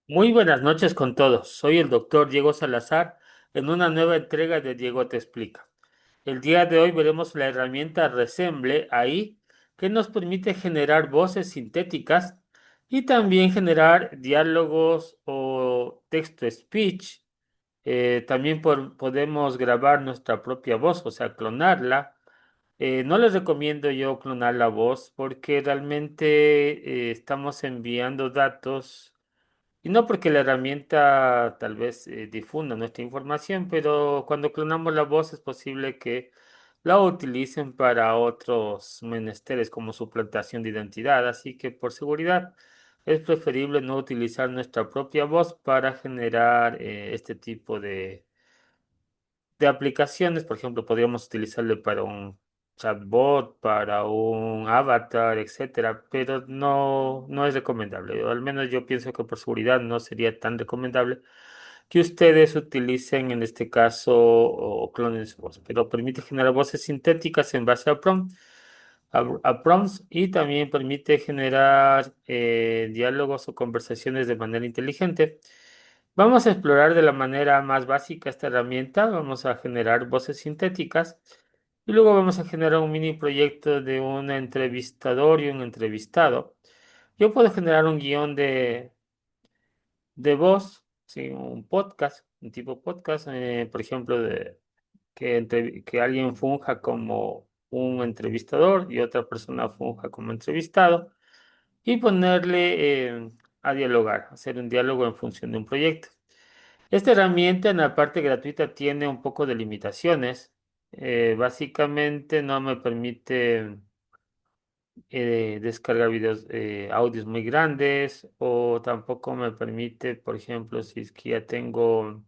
Muy buenas noches con todos. Soy el doctor Diego Salazar en una nueva entrega de Diego Te Explica. El día de hoy veremos la herramienta Resemble AI que nos permite generar voces sintéticas y también generar diálogos o texto-speech. También podemos grabar nuestra propia voz, o sea, clonarla. No les recomiendo yo clonar la voz porque realmente estamos enviando datos y no porque la herramienta tal vez difunda nuestra información, pero cuando clonamos la voz es posible que la utilicen para otros menesteres como suplantación de identidad. Así que por seguridad es preferible no utilizar nuestra propia voz para generar este tipo de aplicaciones. Por ejemplo, podríamos utilizarle para un chatbot, para un avatar, etcétera, pero no es recomendable. O al menos yo pienso que por seguridad no sería tan recomendable que ustedes utilicen en este caso o clonen su voz, pero permite generar voces sintéticas en base a prompts y también permite generar diálogos o conversaciones de manera inteligente. Vamos a explorar de la manera más básica esta herramienta. Vamos a generar voces sintéticas y luego vamos a generar un mini proyecto de un entrevistador y un entrevistado. Yo puedo generar un guión de voz, ¿sí? Un podcast, un tipo podcast, por ejemplo, que alguien funja como un entrevistador y otra persona funja como entrevistado y ponerle a dialogar, hacer un diálogo en función de un proyecto. Esta herramienta en la parte gratuita tiene un poco de limitaciones. Básicamente no me permite descargar audios muy grandes o tampoco me permite, por ejemplo, si es que ya tengo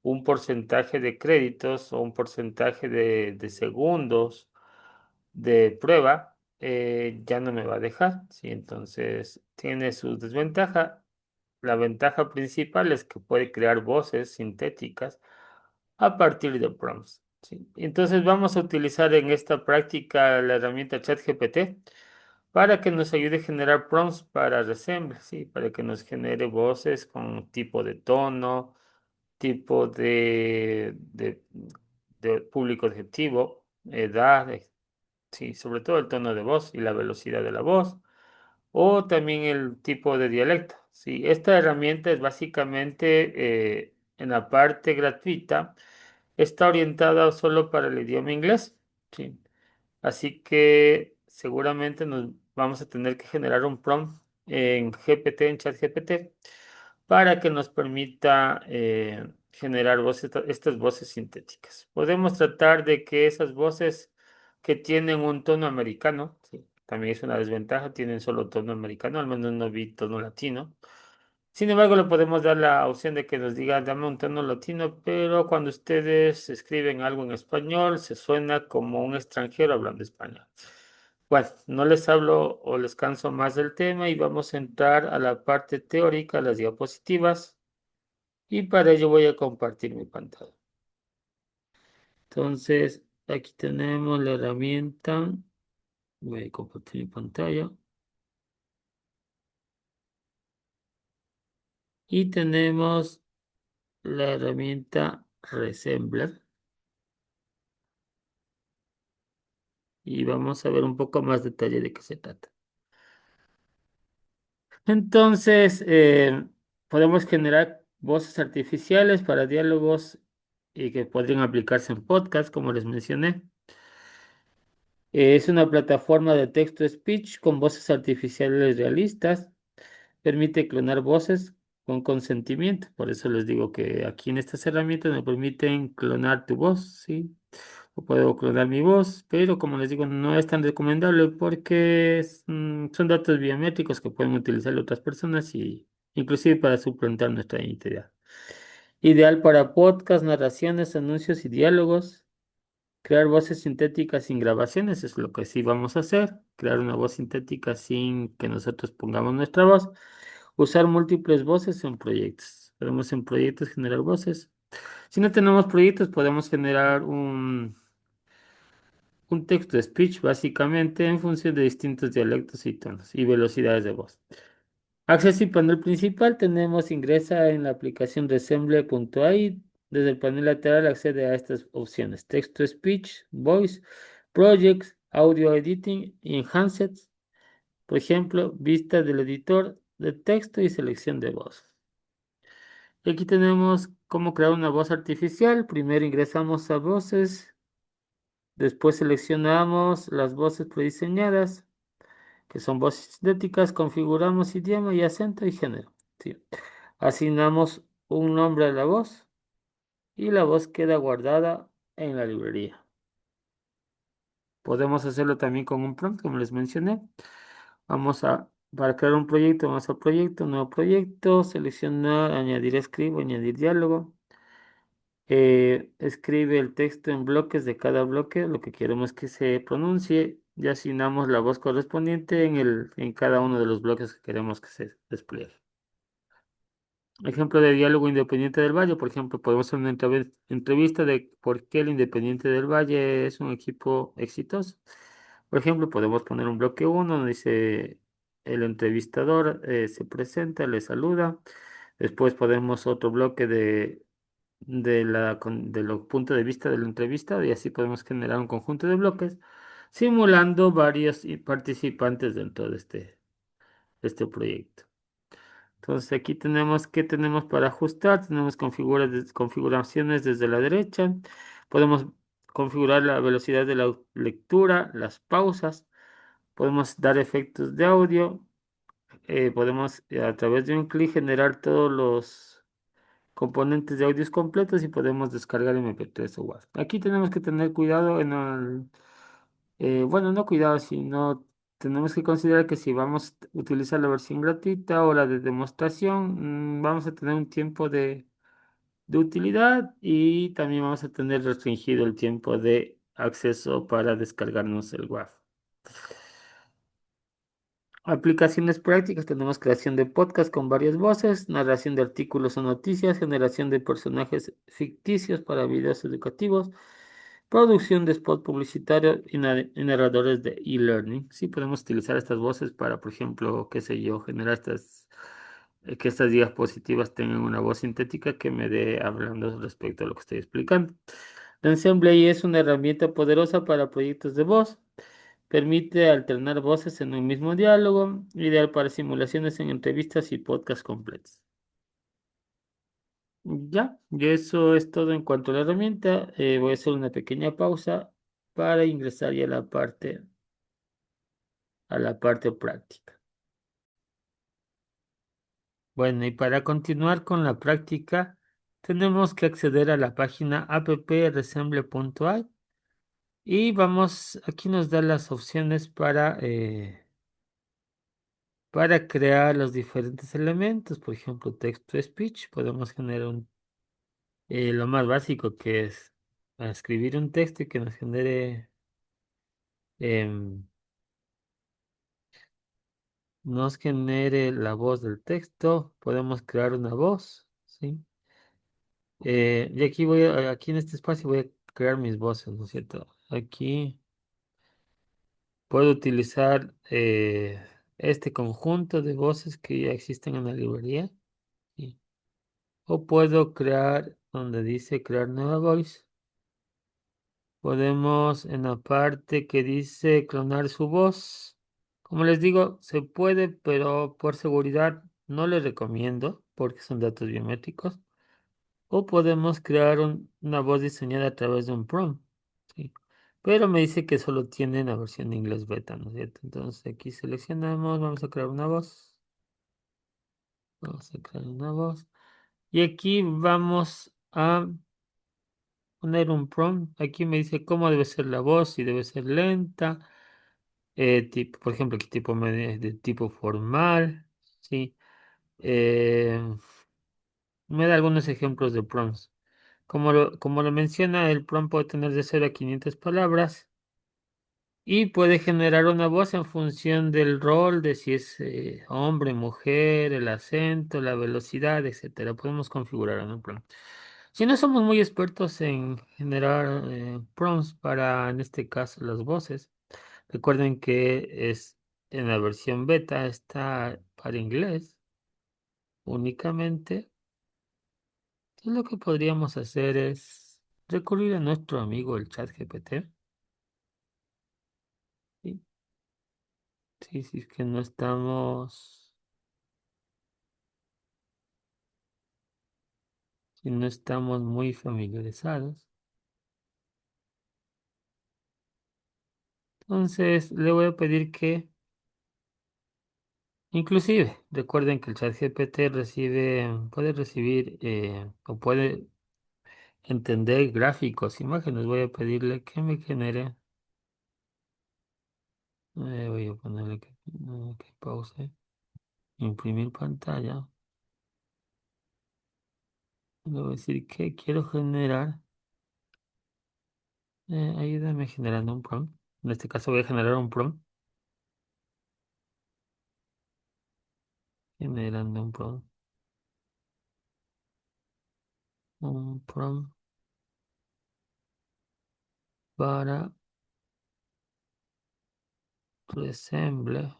un porcentaje de créditos o un porcentaje de segundos de prueba, ya no me va a dejar, ¿sí? Entonces tiene sus desventajas. La ventaja principal es que puede crear voces sintéticas a partir de prompts, ¿sí? Entonces vamos a utilizar en esta práctica la herramienta ChatGPT para que nos ayude a generar prompts para Resemble, ¿sí? Para que nos genere voces con tipo de tono, tipo de público objetivo, edad, sí, sobre todo el tono de voz y la velocidad de la voz, o también el tipo de dialecto. Sí, esta herramienta es básicamente en la parte gratuita, está orientada solo para el idioma inglés. Sí. Así que seguramente nos vamos a tener que generar un prompt en GPT, en ChatGPT, para que nos permita generar voces, estas voces sintéticas. Podemos tratar de que esas voces que tienen un tono americano, sí, también es una desventaja, tienen solo tono americano, al menos no vi tono latino. Sin embargo, le podemos dar la opción de que nos diga, dame un tono latino, pero cuando ustedes escriben algo en español, se suena como un extranjero hablando español. Bueno, no les hablo o les canso más del tema y vamos a entrar a la parte teórica, las diapositivas, y para ello voy a compartir mi pantalla. Entonces, aquí tenemos la herramienta. Voy a compartir mi pantalla. Y tenemos la herramienta Resembler. Y vamos a ver un poco más detalle de qué se trata. Entonces, podemos generar voces artificiales para diálogos y que podrían aplicarse en podcast, como les mencioné. Es una plataforma de texto-speech con voces artificiales realistas. Permite clonar voces con consentimiento. Por eso les digo que aquí en estas herramientas me permiten clonar tu voz, ¿sí? O puedo clonar mi voz, pero como les digo, no es tan recomendable porque son datos biométricos que pueden utilizar otras personas y inclusive para suplantar nuestra identidad. Ideal para podcast, narraciones, anuncios y diálogos. Crear voces sintéticas sin grabaciones es lo que sí vamos a hacer. Crear una voz sintética sin que nosotros pongamos nuestra voz. Usar múltiples voces en proyectos. Podemos en proyectos generar voces. Si no tenemos proyectos, podemos generar un texto de speech básicamente en función de distintos dialectos y tonos y velocidades de voz. Acceso y panel principal, tenemos ingresa en la aplicación Resemble.ai. Desde el panel lateral accede a estas opciones: text to speech, voice, projects, audio editing y enhanced. Por ejemplo, vista del editor de texto y selección de voz. Y aquí tenemos cómo crear una voz artificial. Primero ingresamos a voces, después seleccionamos las voces prediseñadas, que son voces sintéticas, configuramos idioma y acento y género. Sí. Asignamos un nombre a la voz y la voz queda guardada en la librería. Podemos hacerlo también con un prompt, como les mencioné. Para crear un proyecto, vamos al proyecto, nuevo proyecto, seleccionar, añadir escribo, añadir diálogo. Escribe el texto en bloques de cada bloque, lo que queremos que se pronuncie, y asignamos la voz correspondiente en cada uno de los bloques que queremos que se despliegue. Ejemplo de diálogo Independiente del Valle, por ejemplo, podemos hacer una entrevista de por qué el Independiente del Valle es un equipo exitoso. Por ejemplo, podemos poner un bloque uno donde dice el entrevistador se presenta, le saluda. Después podemos otro bloque de los puntos de vista del entrevistado y así podemos generar un conjunto de bloques simulando varios participantes dentro de este proyecto. Entonces aquí tenemos qué tenemos para ajustar. Tenemos configuraciones desde la derecha. Podemos configurar la velocidad de la lectura, las pausas. Podemos dar efectos de audio. Podemos a través de un clic generar todos los componentes de audios completos y podemos descargar MP3 o WAV. Aquí tenemos que tener cuidado bueno, no cuidado, sino tenemos que considerar que si vamos a utilizar la versión gratuita o la de demostración, vamos a tener un tiempo de utilidad y también vamos a tener restringido el tiempo de acceso para descargarnos el WAV. Aplicaciones prácticas, tenemos creación de podcast con varias voces, narración de artículos o noticias, generación de personajes ficticios para videos educativos, producción de spot publicitario y narradores de e-learning. Sí, podemos utilizar estas voces para, por ejemplo, qué sé yo, generar que estas diapositivas tengan una voz sintética que me dé hablando respecto a lo que estoy explicando. Ensemble es una herramienta poderosa para proyectos de voz. Permite alternar voces en un mismo diálogo, ideal para simulaciones en entrevistas y podcasts completos. Ya, y eso es todo en cuanto a la herramienta. Voy a hacer una pequeña pausa para ingresar ya a la parte práctica. Bueno, y para continuar con la práctica, tenemos que acceder a la página app.resemble.ai y aquí nos da las opciones para crear los diferentes elementos. Por ejemplo, text-to-speech, podemos generar lo más básico que es escribir un texto y que em, nos genere la voz del texto. Podemos crear una voz, ¿sí? Y aquí en este espacio voy a crear mis voces, ¿no es cierto? Aquí puedo utilizar este conjunto de voces que ya existen en la librería, ¿sí? O puedo crear donde dice crear nueva voice. Podemos en la parte que dice clonar su voz. Como les digo, se puede, pero por seguridad no les recomiendo porque son datos biométricos. O podemos crear una voz diseñada a través de un prompt, ¿sí? Pero me dice que solo tiene la versión de inglés beta, ¿no es cierto? Entonces aquí seleccionamos, vamos a crear una voz. Vamos a crear una voz. Y aquí vamos a poner un prompt. Aquí me dice cómo debe ser la voz, si debe ser lenta. Por ejemplo, aquí de tipo formal, ¿sí? Eh, Me da algunos ejemplos de prompts. Como lo menciona, el prompt puede tener de 0 a 500 palabras y puede generar una voz en función del rol, de si es hombre, mujer, el acento, la velocidad, etcétera. Podemos configurar en un prompt. Si no somos muy expertos en generar prompts para, en este caso, las voces, recuerden que es en la versión beta, para inglés únicamente. Entonces lo que podríamos hacer es recurrir a nuestro amigo el chat GPT. Sí, sí, sí, es que no estamos, si no estamos muy familiarizados. Entonces le voy a pedir que, inclusive, recuerden que el chat GPT puede recibir o puede entender gráficos, imágenes. Voy a pedirle que me genere, voy a ponerle que pause, imprimir pantalla. Le voy a decir que quiero generar, ayúdame generando un prompt. En este caso voy a generar un prompt, generando un prompt para Resemble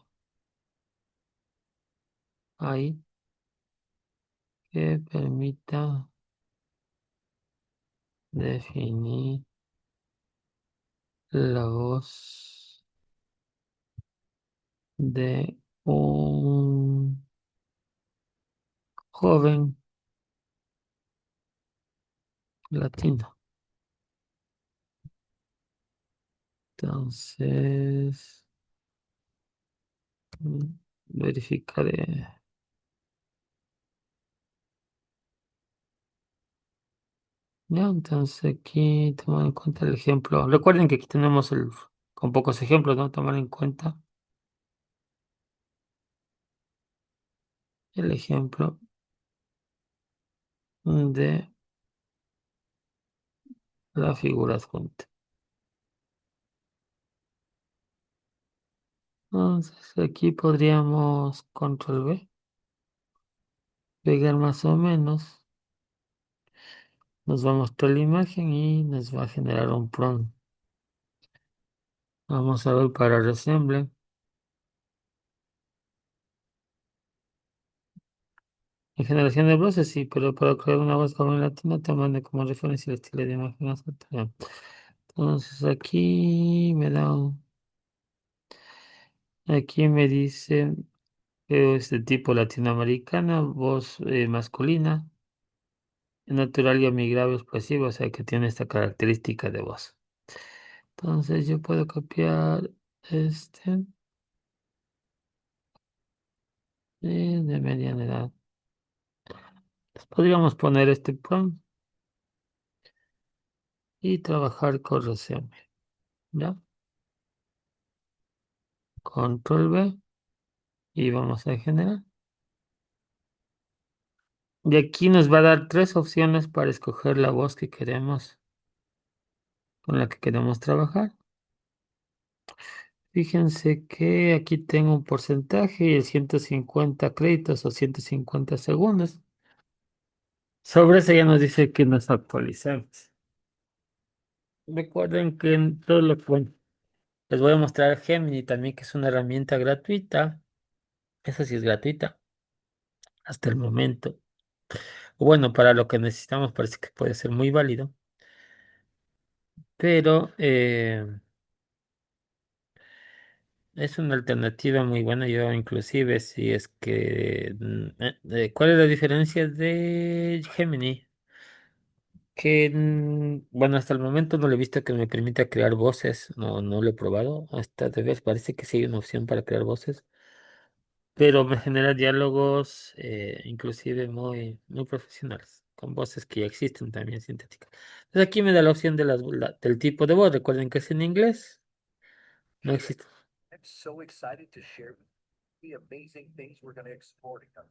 ahí que permita definir la voz de un joven latino. Entonces, mm, verificaré. Ya, entonces aquí tomar en cuenta el ejemplo. Recuerden que aquí tenemos con pocos ejemplos, ¿no? Tomar en cuenta el ejemplo de la figura adjunta. Entonces aquí podríamos control V, pegar más o menos. Nos va a mostrar la imagen y nos va a generar un prompt. Vamos a ver para Resemble. En generación de voces, sí, pero para crear una voz joven latina, tomando como referencia el estilo de imagen aceptable. Entonces aquí me dice es de tipo latinoamericana, voz masculina, natural y amigable expresivo, o sea que tiene esta característica de voz. Entonces yo puedo copiar este de mediana edad. Podríamos poner este prompt y trabajar con resumen, ¿ya? Control V y vamos a generar. Y aquí nos va a dar tres opciones para escoger la voz que queremos, con la que queremos trabajar. Fíjense que aquí tengo un porcentaje y el 150 créditos o 150 segundos. Sobre eso ya nos dice que nos actualicemos. Recuerden que en todo lo que bueno, les voy a mostrar Gemini también, que es una herramienta gratuita. Esa sí es gratuita hasta el momento. Bueno, para lo que necesitamos parece que puede ser muy válido, pero es una alternativa muy buena. Yo inclusive si es que... ¿cuál es la diferencia de Gemini? Que, bueno, hasta el momento no le he visto que me permita crear voces, no lo he probado. Hasta de vez parece que sí hay una opción para crear voces, pero me genera diálogos inclusive muy profesionales, con voces que ya existen también sintéticas. Entonces aquí me da la opción de del tipo de voz. Recuerden que es en inglés, no existe. I'm so excited to share the amazing things we're going to explore together.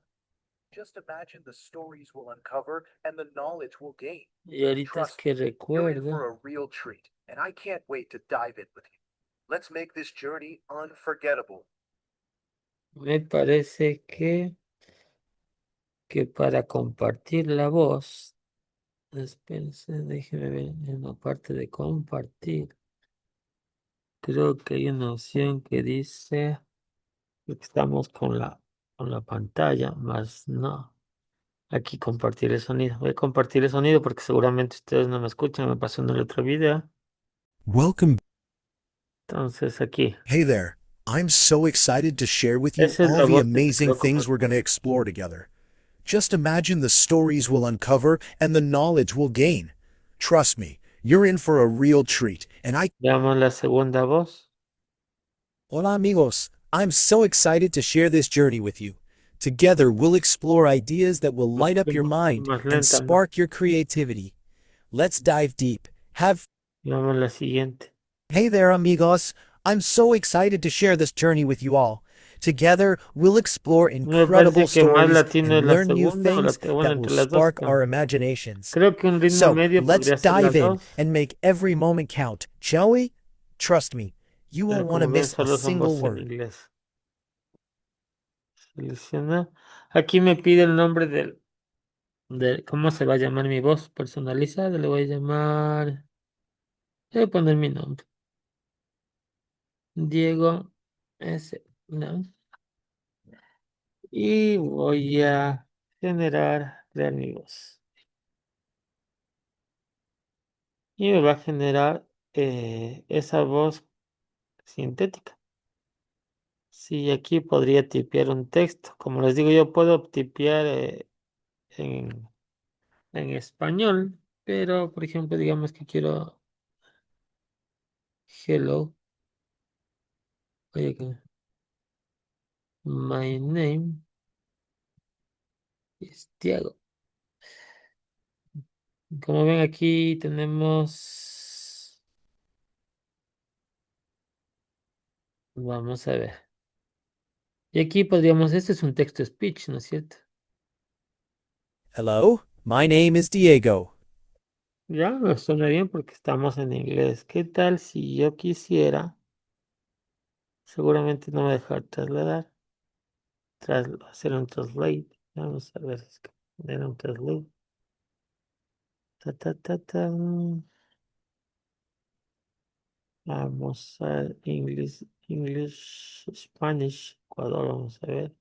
Just imagine the stories we'll uncover and the knowledge we'll gain. Y ahorita es Trust que me, you're in recuerdo, for a real treat, and I can't wait to dive in with you. Let's make this journey unforgettable. me parece que para compartir la voz, espérense, déjeme ver en la parte de compartir. Creo que hay una opción que dice que estamos con la con la pantalla, más no. Aquí compartir el sonido. Voy a compartir el sonido porque seguramente ustedes no me escuchan. Me pasó en el otro video. Welcome. Entonces aquí. Hey there. I'm so excited to share with you Esa es all la the voz que se amazing quedó como things we're going to explore together. Just imagine the stories we'll uncover and the knowledge we'll gain. Trust me, you're in for a real treat, and I. Veamos la segunda voz. Hola amigos. I'm so excited to share this journey with you. Together, we'll explore ideas that will light up your Un poquito mind más and lenta, ¿no? spark your creativity. Let's dive deep. Have. Veamos la siguiente. Hey there, amigos. I'm so excited to share this journey with you all. Together, we'll explore Me incredible parece que más stories latino es and la learn new segunda o things bueno, that will entre las dos. spark our imaginations. Creo que un ritmo So, medio let's podría ser dive las in dos. and make every moment count, shall we? Trust me, you Pero won't want to como ven, miss a solo son single voces en word. inglés. Selecciona. Aquí me pide el nombre ¿cómo se va a llamar mi voz personalizada? Le voy a llamar. Le voy a poner mi nombre. Diego S. ¿No? Y voy a crear mi voz. Y me va a generar esa voz sintética. Sí, aquí podría tipear un texto. Como les digo, yo puedo tipear en, en español, pero por ejemplo, digamos que quiero hello. Oye, my name is Diego. Como ven aquí tenemos, vamos a ver. Y aquí podríamos, este es un texto speech, ¿no es cierto? Hello, my name is Diego. Ya me suena bien porque estamos en inglés. ¿Qué tal si yo quisiera? Seguramente no me va a dejar trasladar, hacer un translate. Vamos a ver, es que poner un translate. Ta, ta, ta, ta. Vamos a English, Spanish, Ecuador, vamos a ver.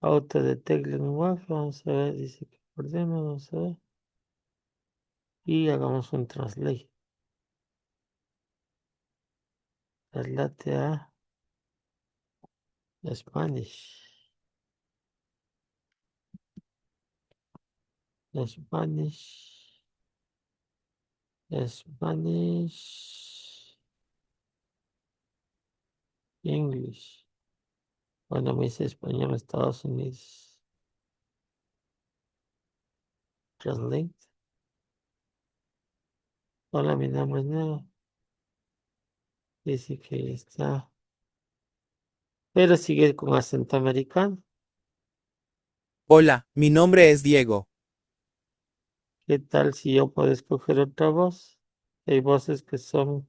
Auto detect lenguaje, vamos a ver, dice que acordemos, vamos a ver. Y hagamos un translate. Traslate a Spanish. Spanish. Spanish. English. Bueno, me dice español, Estados Unidos. Translate. Hola, mi nombre es Neo. Dice que está. Pero sigue con acento americano. Hola, mi nombre es Diego. ¿Qué tal si yo puedo escoger otra voz? Hay voces que son,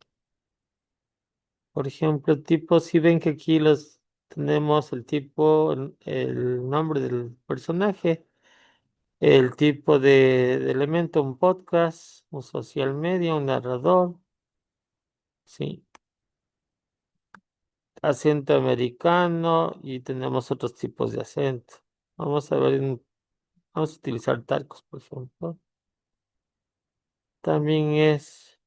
por ejemplo, tipo, si ven que aquí los tenemos el tipo, el nombre del personaje, el tipo de elemento, un podcast, un social media, un narrador, sí, acento americano y tenemos otros tipos de acento. Vamos a ver, vamos a utilizar Tarcos, por ejemplo. También es,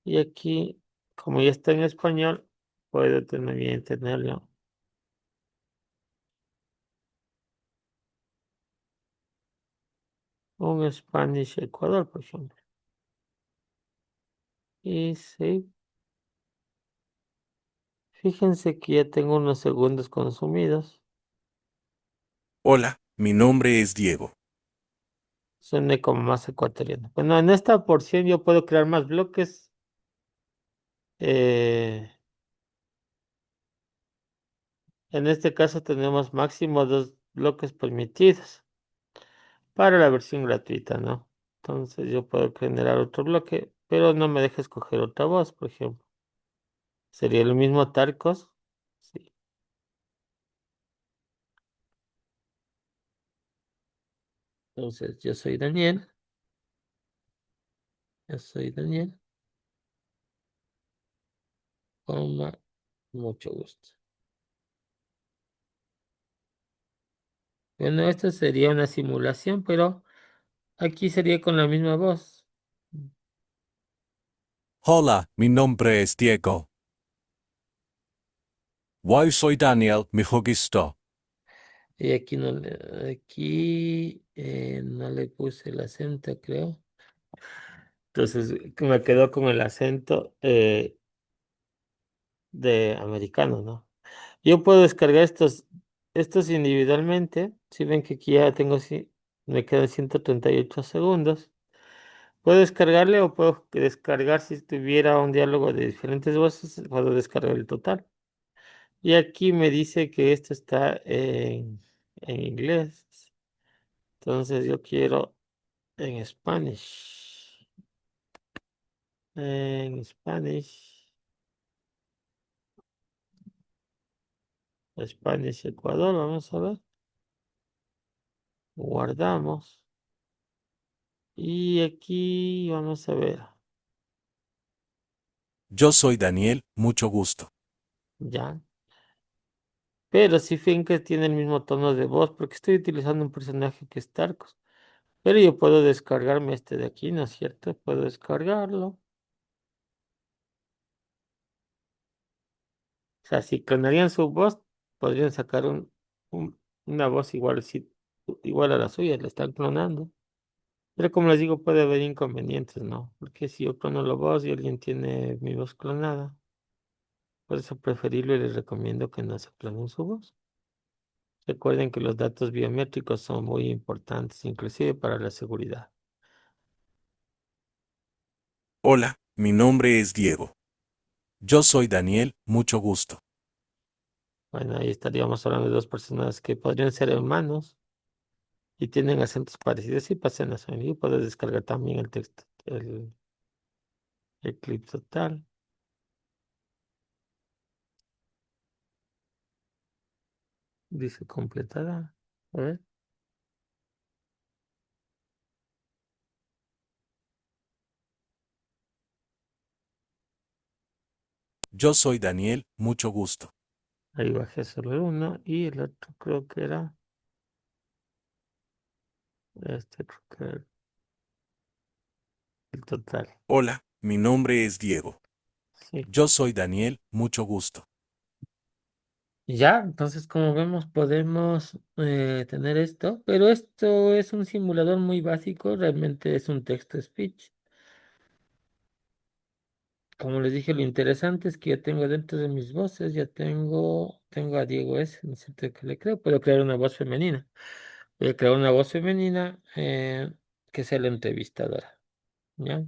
y aquí, como ya está en español, puedo tener bien tenerlo. Un Spanish Ecuador, por ejemplo. Y sí, fíjense que ya tengo unos segundos consumidos. Hola, mi nombre es Diego. Suene como más ecuatoriano. Bueno, en esta porción yo puedo crear más bloques. eh, en este caso tenemos máximo 2 bloques permitidos para la versión gratuita, ¿no? Entonces yo puedo generar otro bloque, pero no me deja escoger otra voz, por ejemplo. Sería el mismo Tarcos. Sí. Entonces yo soy Daniel. Yo soy Daniel. coma, mucho gusto. Bueno, esto sería una simulación, pero aquí sería con la misma voz. Hola, mi nombre es Diego. Yo soy Daniel, mucho gusto. Y aquí no aquí no le puse el acento, creo. Entonces me quedo con el acento de americano, ¿no? Yo puedo descargar estos individualmente. Si ven que aquí ya tengo, me quedan 138 segundos. Puedo descargarle o puedo descargar si tuviera un diálogo de diferentes voces, puedo descargar el total. Y aquí me dice que esto está en inglés. Entonces yo quiero en Spanish. En Spanish. Spanish Ecuador, vamos a ver. Guardamos. Y aquí vamos a ver. Yo soy Daniel, mucho gusto. Ya. Pero sí ven que tiene el mismo tono de voz porque estoy utilizando un personaje que es Tarcos. Pero yo puedo descargarme este de aquí, ¿no es cierto? Puedo descargarlo. O sea, si clonarían su voz, podrían sacar una voz igual, igual a la suya, le están clonando. Pero como les digo, puede haber inconvenientes, ¿no? Porque si yo clono la voz y alguien tiene mi voz clonada, por eso preferible les recomiendo que no se clonen su voz. Recuerden que los datos biométricos son muy importantes, inclusive para la seguridad. Hola, mi nombre es Diego. Yo soy Daniel, mucho gusto. Bueno, ahí estaríamos hablando de dos personas que podrían ser hermanos y tienen acentos parecidos y pasan a su y puedes descargar también el texto, el clip total. Dice completada. A ver. Yo soy Daniel, mucho gusto. Ahí bajé solo uno y el otro creo que era este, creo que era el total. Hola, mi nombre es Diego. Sí. Yo soy Daniel, mucho gusto. Ya, entonces como vemos podemos tener esto, pero esto es un simulador muy básico, realmente es un text-to-speech. Como les dije, lo interesante es que ya tengo dentro de mis voces, ya tengo a Diego S, ¿no es cierto? Que le creo, puedo crear una voz femenina. Voy a crear una voz femenina que sea la entrevistadora, ¿ya?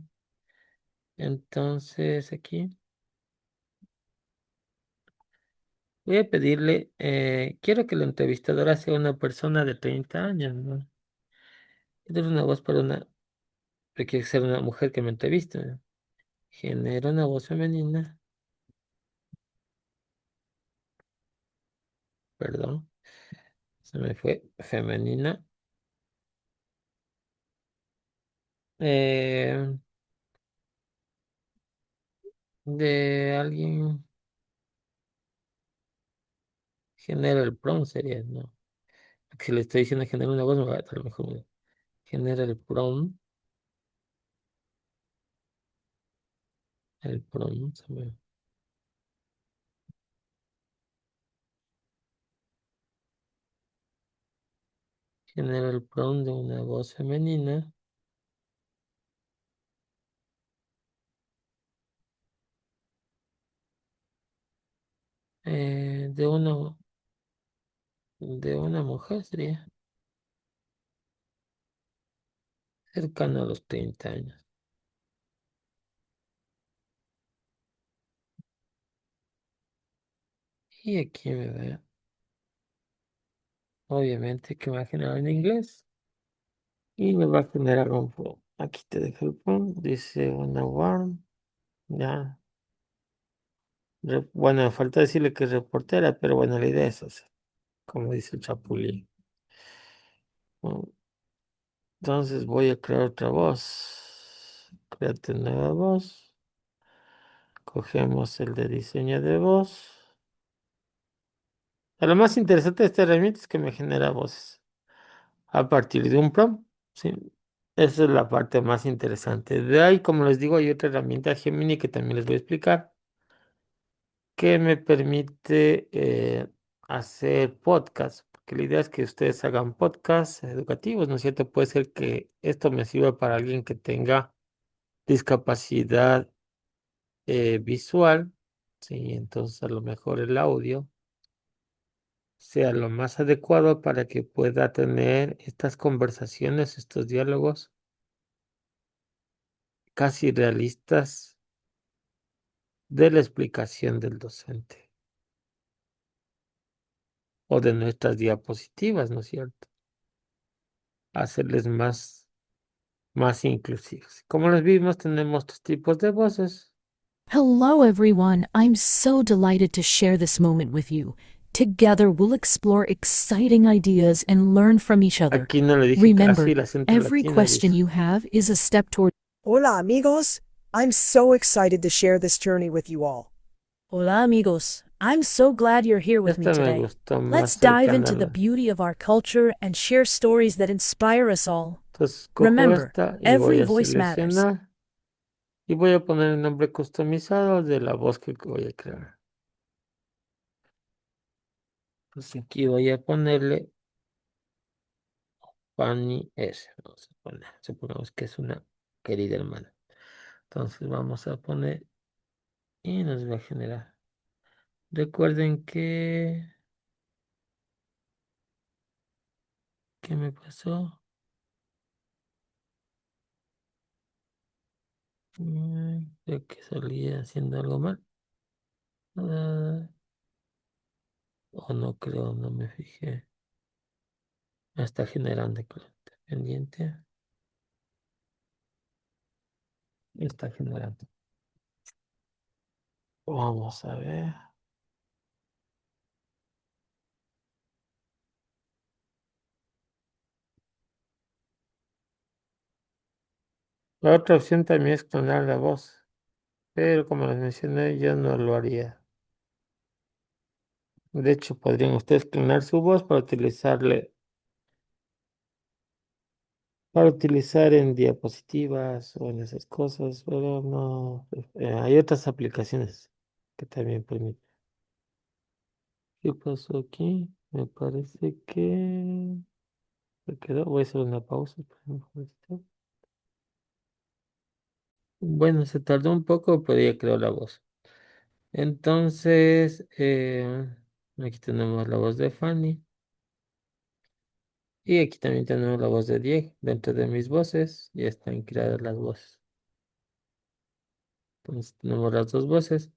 Entonces aquí voy a pedirle, quiero que la entrevistadora sea una persona de 30 años, ¿no? Quiero una voz para quiere ser una mujer que me entreviste, ¿no? Genera una voz femenina, perdón, se me fue, femenina. eh, de alguien, genera el prompt sería, ¿no? Porque si le estoy diciendo genera una voz, me va a dar mejor. Genera el prompt, genera el prompt de una voz femenina, de una mujer sería, cercana a los 30 años. Y aquí me ve, obviamente que me va a generar en inglés y me va a generar un prompt. Aquí te dejo el prompt, dice una warm, ya. Bueno, falta decirle que es reportera, pero bueno, la idea es hacer, como dice el Chapulín. Bueno, entonces voy a crear otra voz. Créate nueva voz. Cogemos el de diseño de voz. Lo más interesante de esta herramienta es que me genera voces a partir de un prompt. Sí, esa es la parte más interesante. De ahí, como les digo, hay otra herramienta Gemini que también les voy a explicar, que me permite hacer podcasts, porque la idea es que ustedes hagan podcasts educativos, ¿no es cierto? Puede ser que esto me sirva para alguien que tenga discapacidad visual, sí, entonces a lo mejor el audio sea lo más adecuado para que pueda tener estas conversaciones, estos diálogos casi realistas de la explicación del docente o de nuestras diapositivas, ¿no es cierto? Hacerles más inclusivos. Como los vimos, tenemos dos tipos de voces. Hello, everyone. I'm so delighted to share this moment with you. Together, we'll explore exciting ideas and learn from each other. Aquí no le dije Remember, casi el acento every latino, question dice. you have is a step toward. Hola amigos, I'm so excited to share this journey with you all. Hola, amigos. I'm so glad you're here with me Esta me today. gustó Let's más dive cercana into a the la. beauty of our culture and share stories that inspire us all. Entonces cojo Remember, esta y voy every a voice matters. seleccionar y voy a poner el nombre customizado de la voz que voy a crear. Pues aquí voy a ponerle Fanny S. Vamos a poner, supongamos que es una querida hermana. Entonces vamos a poner y nos va a generar. Recuerden que... ¿Qué me pasó? Creo que salía haciendo algo mal. Ah, o no creo, no me fijé. Está generando cliente pendiente. Está generando. Vamos a ver. La otra opción también es clonar la voz. Pero como les mencioné, yo no lo haría. De hecho, podrían ustedes clonar su voz para utilizar en diapositivas o en esas cosas, pero no. Hay otras aplicaciones que también permiten. ¿Qué pasó aquí? Me parece que se quedó. Voy a hacer una pausa. Espera un momentito. Bueno, se tardó un poco, pero ya creó la voz. Entonces, aquí tenemos la voz de Fanny. Y aquí también tenemos la voz de Diego. Dentro de mis voces ya están creadas las voces. Entonces tenemos las dos voces.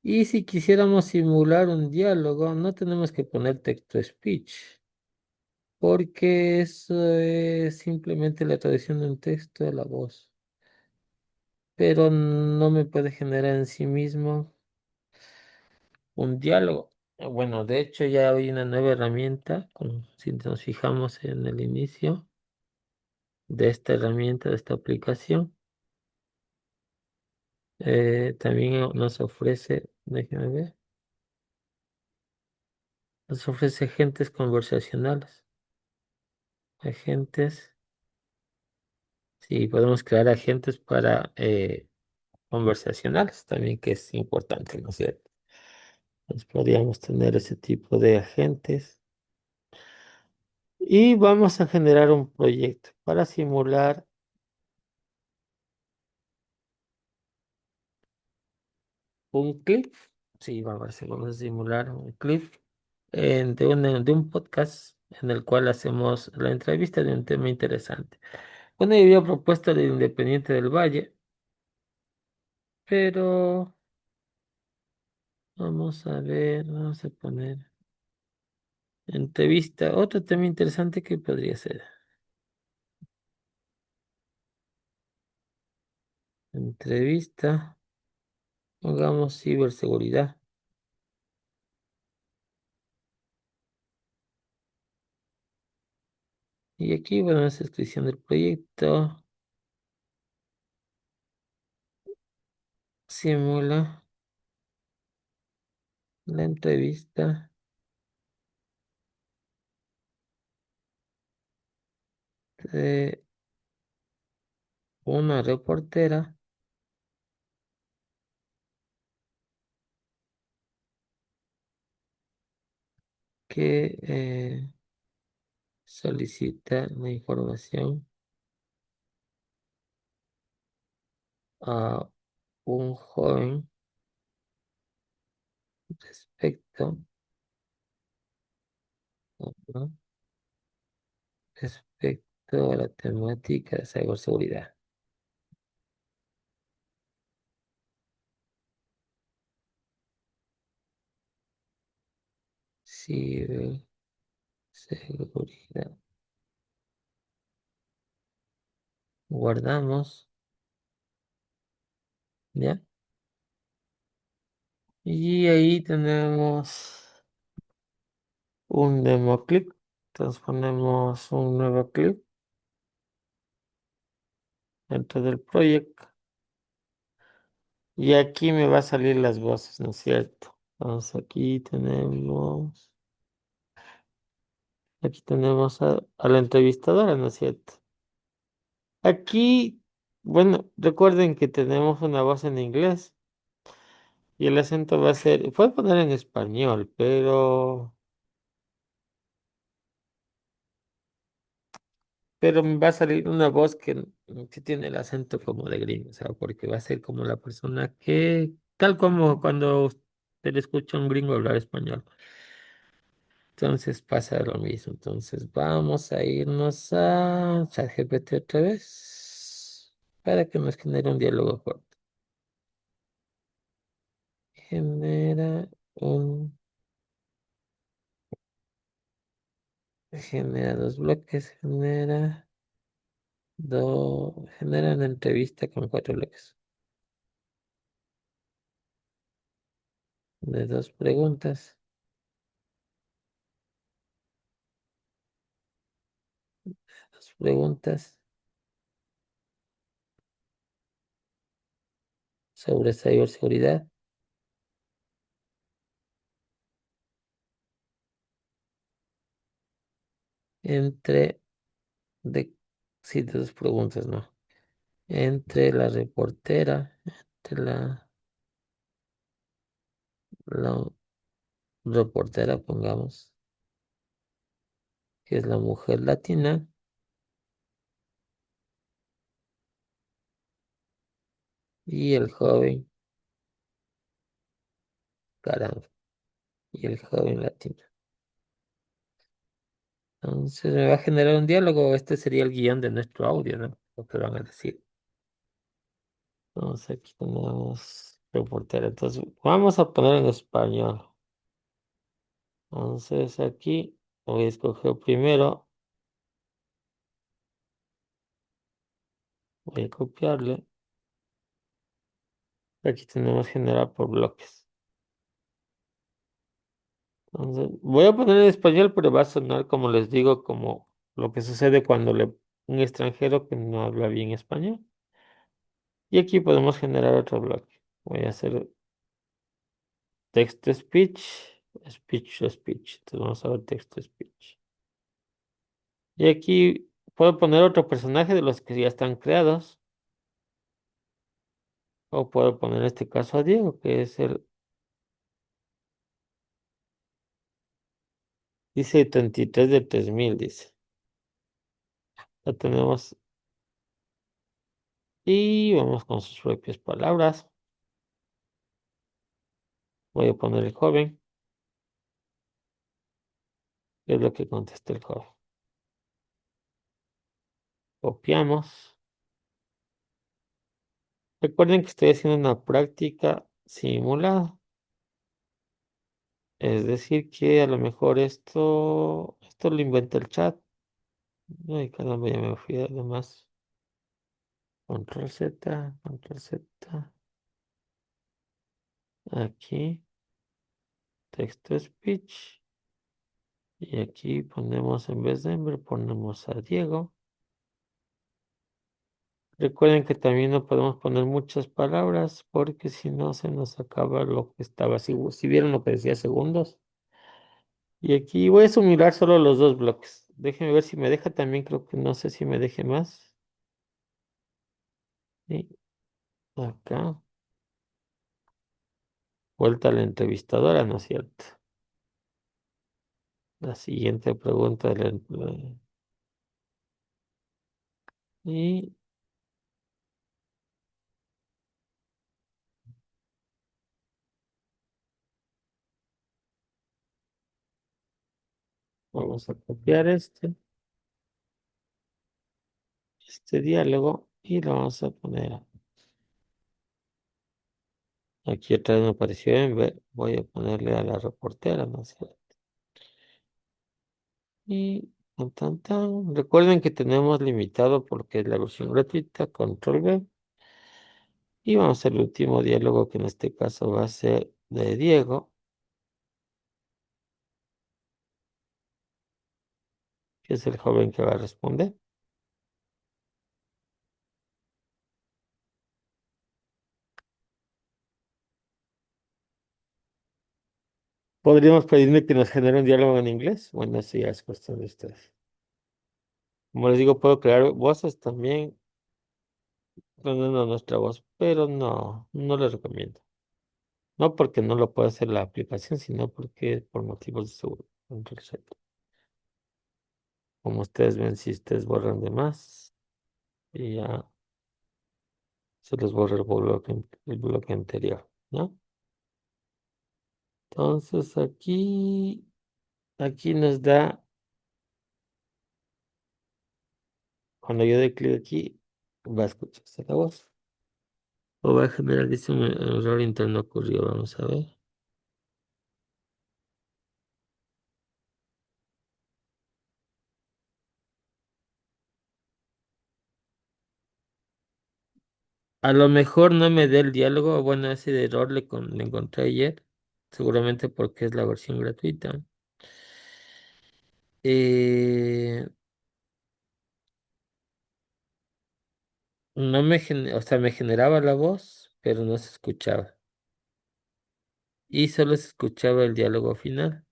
Y si quisiéramos simular un diálogo, no tenemos que poner texto speech, porque eso es simplemente la traducción de un texto de la voz. Pero no me puede generar en sí mismo un diálogo. Bueno, de hecho ya hay una nueva herramienta, si nos fijamos en el inicio de esta herramienta, de esta aplicación. También nos ofrece, déjenme ver, nos ofrece agentes conversacionales. Agentes, sí, podemos crear agentes para conversacionales también, que es importante, ¿no es cierto? Entonces podríamos tener ese tipo de agentes. Y vamos a generar un proyecto para simular un clip. Sí, vamos a simular un clip de un podcast en el cual hacemos la entrevista de un tema interesante. Bueno, yo había propuesto el Independiente del Valle, pero vamos a ver, vamos a poner entrevista. Otro tema interesante que podría ser entrevista. Pongamos ciberseguridad. Y aquí, bueno, es descripción del proyecto. Simula la entrevista de una reportera que solicita la información a un joven respecto, ¿no? Respecto a la temática de ciberseguridad. Ciberseguridad. Guardamos, ¿ya? Y ahí tenemos un demo clip. Entonces ponemos un nuevo clip dentro del proyecto. Y aquí me va a salir las voces, ¿no es cierto? Entonces aquí tenemos a la entrevistadora, ¿no es cierto? Aquí, bueno, recuerden que tenemos una voz en inglés y el acento va a ser, puede poner en español, pero me va a salir una voz que tiene el acento como de gringo, o sea, porque va a ser como la persona que, tal como cuando usted escucha a un gringo hablar español. Entonces pasa lo mismo. Entonces vamos a irnos a ChatGPT otra vez para que nos genere un diálogo corto. Genera un, genera dos bloques, genera una entrevista con cuatro bloques de dos preguntas. Dos preguntas sobre ciberseguridad entre de sí, de dos preguntas, no. Entre la reportera, entre la reportera, pongamos, que es la mujer latina, y el joven, caramba, y el joven latino. Entonces me va a generar un diálogo. Este sería el guión de nuestro audio, ¿no? Lo que van a decir. Entonces aquí tenemos reportera. Entonces vamos a poner en español. Entonces aquí voy a escoger primero, voy a copiarle. Aquí tenemos generar por bloques. Entonces voy a poner en español, pero va a sonar como les digo, como lo que sucede cuando un extranjero que no habla bien español. Y aquí podemos generar otro bloque. Voy a hacer text to speech, speech to speech. Entonces vamos a ver text to speech. Y aquí puedo poner otro personaje de los que ya están creados. O puedo poner en este caso a Diego, que es dice 33 de 3000, dice. La tenemos. Y vamos con sus propias palabras. Voy a poner el joven, que es lo que contesta el joven. Copiamos. Recuerden que estoy haciendo una práctica simulada. Es decir, que a lo mejor esto lo inventa el chat. Ay, caramba, ya me fui a lo más. Control Z, Control Z. Aquí, text to speech. Y aquí ponemos, en vez de Ember, ponemos a Diego. Recuerden que también no podemos poner muchas palabras porque si no se nos acaba lo que estaba. Si vieron lo que decía segundos. Y aquí voy a sumirar solo los dos bloques. Déjenme ver si me deja también. Creo que no sé si me deje más. Y acá. Vuelta a la entrevistadora, ¿no es cierto? La siguiente pregunta y vamos a copiar este diálogo y lo vamos a poner aquí otra vez me apareció en ver. Voy a ponerle a la reportera, ¿no es cierto? Y tan. Recuerden que tenemos limitado porque es la versión gratuita, control V. Y vamos al último diálogo que en este caso va a ser de Diego, que es el joven que va a responder. ¿Podríamos pedirle que nos genere un diálogo en inglés? Bueno, eso ya es cuestión de ustedes. Como les digo, puedo crear voces también poniendo nuestra voz, pero no les recomiendo. No porque no lo pueda hacer la aplicación, sino porque por motivos de seguridad. Entonces, como ustedes ven, si ustedes borran de más, y ya se les borra el bloque anterior, ¿no? Entonces aquí nos da, cuando yo doy clic aquí, va a escucharse la voz. O va a generar, dice un error interno ocurrió, vamos a ver. A lo mejor no me dé el diálogo, bueno, ese de error le encontré ayer, seguramente porque es la versión gratuita. Eh, no o sea, me generaba la voz, pero no se escuchaba. Y solo se escuchaba el diálogo final.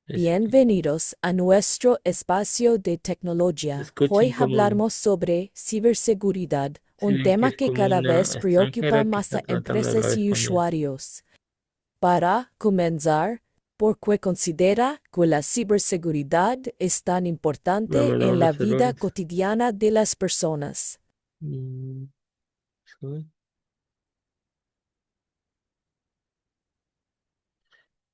Ese que Bienvenidos a nuestro espacio de tecnología. Hoy escuchen como hablaremos sobre ciberseguridad, si un ven que tema es que como cada una vez preocupa extranjera que más está a tratando de hablar empresas y español. usuarios. Para comenzar, ¿por qué considera que la ciberseguridad es tan Me importante ha dado en la los vida errores. cotidiana de las personas? Mm, ¿sí?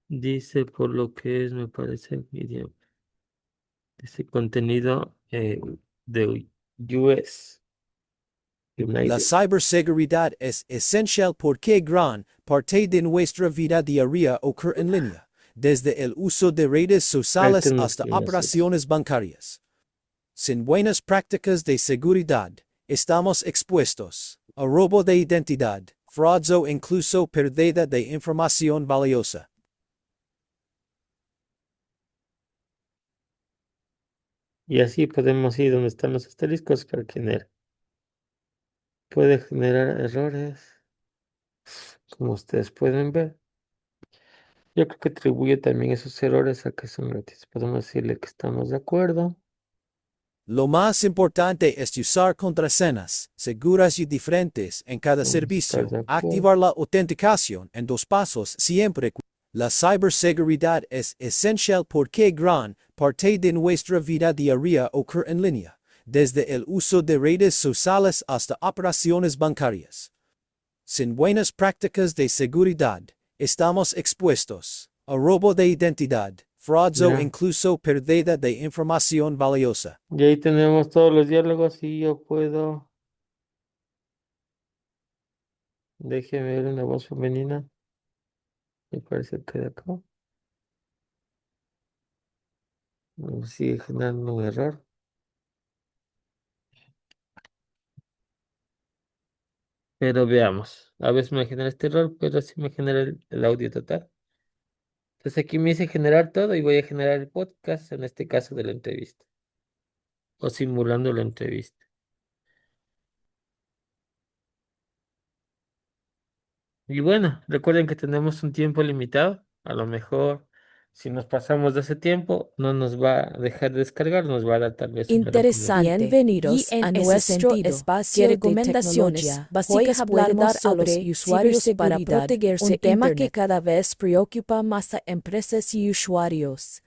Dice por lo que es, me parece, el video. Dice contenido de US La United. ciberseguridad es esencial porque gran parte de nuestra vida diaria ocurre en línea, desde el uso de redes sociales Salten hasta los enlaces. operaciones bancarias. Sin buenas prácticas de seguridad, estamos expuestos a robo de identidad, fraudes o incluso pérdida de información valiosa. Y así podemos ir donde están los asteriscos para generar. Puede generar errores, como ustedes pueden ver. Yo creo que atribuye también esos errores a que son gratis. Podemos decirle que estamos de acuerdo. Lo más importante es usar contraseñas seguras y diferentes en cada Vamos a estar servicio. de acuerdo. Activar la autenticación en 2 pasos siempre. La ciberseguridad es esencial porque gran parte de nuestra vida diaria ocurre en línea, desde el uso de redes sociales hasta operaciones bancarias. Sin buenas prácticas de seguridad, estamos expuestos a robo de identidad, fraudes o Ya. incluso pérdida de información valiosa. Y ahí tenemos todos los diálogos y yo puedo. Déjeme ver una voz femenina. Me parece que de acá. Sigue generando un error. Pero veamos. A veces me genera este error, pero sí me genera el audio total. Entonces aquí me dice generar todo y voy a generar el podcast, en este caso de la entrevista. o simulando la entrevista. Y bueno, recuerden que tenemos un tiempo limitado. A lo mejor si nos pasamos de ese tiempo, no nos va a dejar descargar, nos va a dar tal vez un error como el- Interesante. Bienvenidos Y en a ese nuestro sentido, espacio ¿qué de recomendaciones tecnología? básicas Hoy puede hablamos dar a los sobre usuarios para ciberseguridad, protegerse un tema que Internet? Cada vez preocupa más a empresas y usuarios.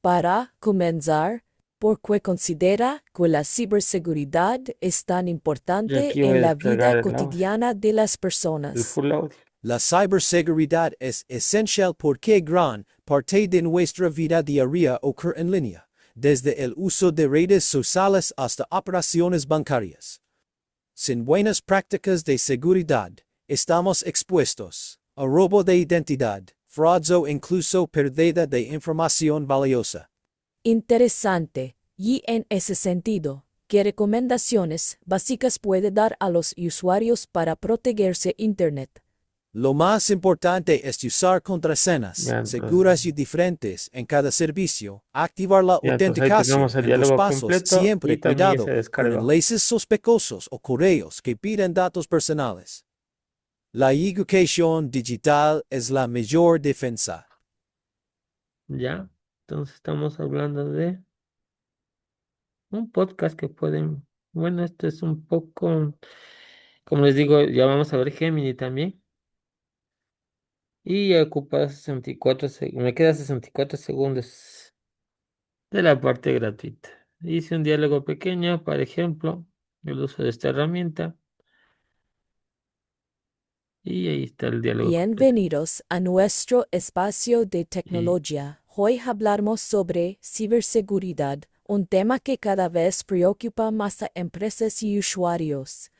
Para comenzar, ¿por qué considera que la ciberseguridad es tan Yo importante aquí voy a en la descargar vida el audio, cotidiana de las el personas? full audio. La ciberseguridad es esencial porque gran parte de nuestra vida diaria ocurre en línea, desde el uso de redes sociales hasta operaciones bancarias. Sin buenas prácticas de seguridad, estamos expuestos a robo de identidad, fraudes o incluso pérdida de información valiosa. Interesante. Y en ese sentido, ¿qué recomendaciones básicas puede dar a los usuarios para protegerse Internet? Lo más importante es usar contraseñas Ya, seguras y diferentes en cada servicio, activar la ya, entonces ahí autenticación tenemos el en dos diálogo pasos, completo y siempre también ya cuidado se con descargó. enlaces sospechosos o correos que piden datos personales. La educación digital es la mejor defensa. Ya, entonces estamos hablando de un podcast que pueden, bueno, esto es un poco, como les digo, ya vamos a ver Gemini también. Y ya ocupa 64 me queda 64 segundos de la parte gratuita. Hice un diálogo pequeño, por ejemplo, el uso de esta herramienta. Y ahí está el diálogo completo. Bienvenidos a nuestro espacio de Y tecnología. Hoy hablaremos sobre ciberseguridad, un tema que cada vez preocupa más a empresas y usuarios.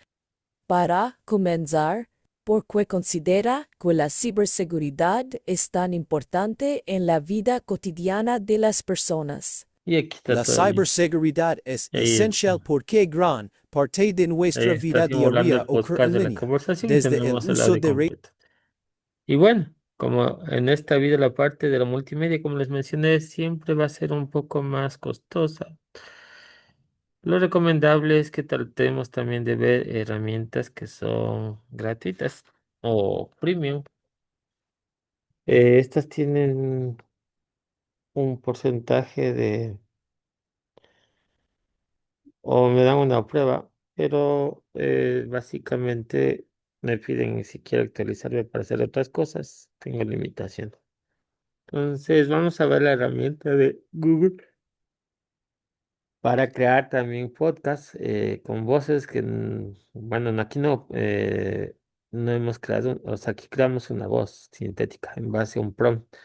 Para comenzar, ¿por qué considera que la ciberseguridad es tan importante en la vida cotidiana de las personas? y aquí está La todo listo. ciberseguridad es Ahí, esencial porque gran parte de ahí nuestra está vida simulando diaria el ocurre podcast en de la línea, conversación y desde el tenemos el uso audio de redes. completo. Y bueno, como en esta vida la parte de la multimedia, como les mencioné, siempre va a ser un poco más costosa. Lo recomendable es que tratemos también de ver herramientas que son gratuitas o premium. Estas tienen un porcentaje de, o me dan una prueba, pero básicamente me piden si quiero actualizarme para hacer otras cosas, tengo limitación. Entonces vamos a ver la herramienta de Google para crear también podcasts con voces que, bueno, aquí no, no hemos creado, o sea, aquí creamos una voz sintética en base a un prompt.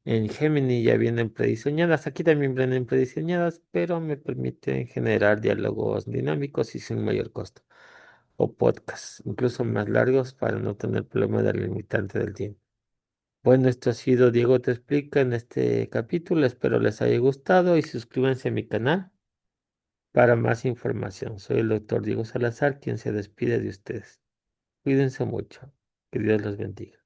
En Gemini ya vienen prediseñadas, aquí también vienen prediseñadas, pero me permiten generar diálogos dinámicos y sin mayor costo. O podcasts, incluso más largos para no tener problema del limitante del tiempo. Bueno, esto ha sido Diego Te Explica en este capítulo. Espero les haya gustado y suscríbanse a mi canal para más información. Soy el doctor Diego Salazar, quien se despide de ustedes. Cuídense mucho. Que Dios los bendiga.